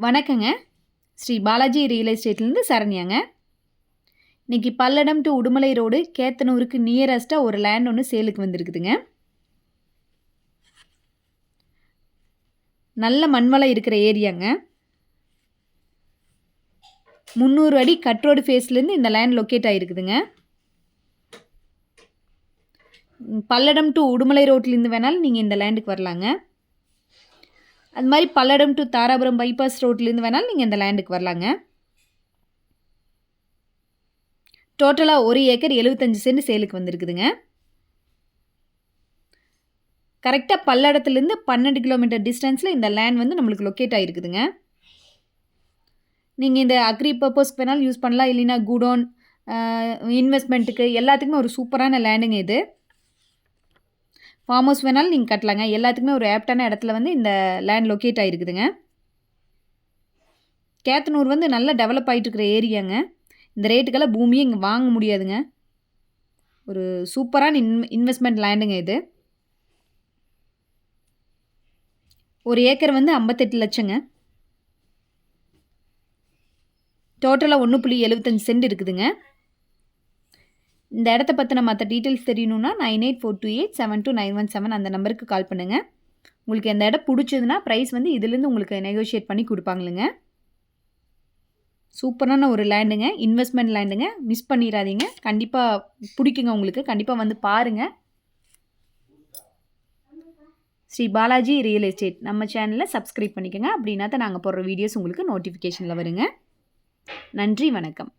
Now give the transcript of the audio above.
வணக்கங்க. ஸ்ரீ பாலாஜி ரியல் எஸ்டேட்லேருந்து சரண்யாங்க. இன்றைக்கி Palladam to Udumalai road கேத்தனூருக்கு நியரஸ்ட்டாக ஒரு லேண்ட் ஒன்று சேலுக்கு வந்திருக்குதுங்க. நல்ல மண்வளம் இருக்கிற ஏரியாங்க. 300 அடி கட் ரோடு ஃபேஸ்லேருந்து இந்த லேண்ட் லொக்கேட் ஆகிருக்குதுங்க. பல்லடம் டு உடுமலை ரோட்லேருந்து வேணாலும் நீங்கள் இந்த லேண்டுக்கு வரலாங்க. அது மாதிரி பல்லடம் டு தாராபுரம் பைபாஸ் ரோட்லேருந்து வேணாலும் நீங்கள் இந்த லேண்டுக்கு வரலாங்க. டோட்டலாக 1 ஏக்கர் 75 சென்ட் சேலுக்கு வந்திருக்குதுங்க. கரெக்டாக பல்லடத்துலேருந்து 12 கிலோமீட்டர் டிஸ்டன்ஸில் இந்த லேண்ட் வந்து நம்மளுக்கு லொக்கேட் ஆகிருக்குதுங்க. நீங்கள் இந்த அக்ரி பர்பஸ்க்கு வேணாலும் யூஸ் பண்ணலாம், இல்லைன்னா குடோன் இன்வெஸ்ட்மெண்ட்டுக்கு எல்லாத்துக்குமே ஒரு சூப்பரான லேண்டுங்க இது. ஃபார்ம் ஹவுஸ் வேணாலும் நீங்கள் கட்டலாங்க. எல்லாத்துக்குமே ஒரு ஆப்டான இடத்துல வந்து இந்த லேண்ட் லொக்கேட் ஆகிருக்குதுங்க. கேத்தனூர் வந்து நல்லா டெவலப் ஆகிட்டு இருக்கிற ஏரியாங்க. இந்த ரேட்டுக்கெல்லாம் பூமியே இங்கே வாங்க முடியாதுங்க. ஒரு சூப்பரான இன்வெஸ்ட்மெண்ட் லேண்டுங்க இது. 1 ஏக்கர் வந்து 58 லட்சங்க. டோட்டலாக 1.75 சென்ட் இருக்குதுங்க. இந்த இடத்த பற்றின மற்ற டீட்டெயில்ஸ் தெரியணுன்னா 9842872917 அந்த நம்பருக்கு கால் பண்ணுங்கள். உங்களுக்கு இந்த இடம் பிடிச்சதுன்னா ப்ரைஸ் வந்து இதுலேருந்து உங்களுக்கு நெகோஷியேட் பண்ணி கொடுப்பாங்களுங்க. சூப்பரான ஒரு லேண்டுங்க, இன்வெஸ்ட்மெண்ட் லேண்டுங்க. மிஸ் பண்ணிடாதீங்க. கண்டிப்பாக பிடிக்குங்க உங்களுக்கு. கண்டிப்பாக வந்து பாருங்கள். ஸ்ரீ பாலாஜி ரியல் எஸ்டேட் நம்ம சேனலில் சப்ஸ்கிரைப் பண்ணிக்கோங்க. அப்படின்னா தான் நாங்கள் போடுற வீடியோஸ் உங்களுக்கு நோட்டிஃபிகேஷனில் வருங்க. நன்றி, வணக்கம்.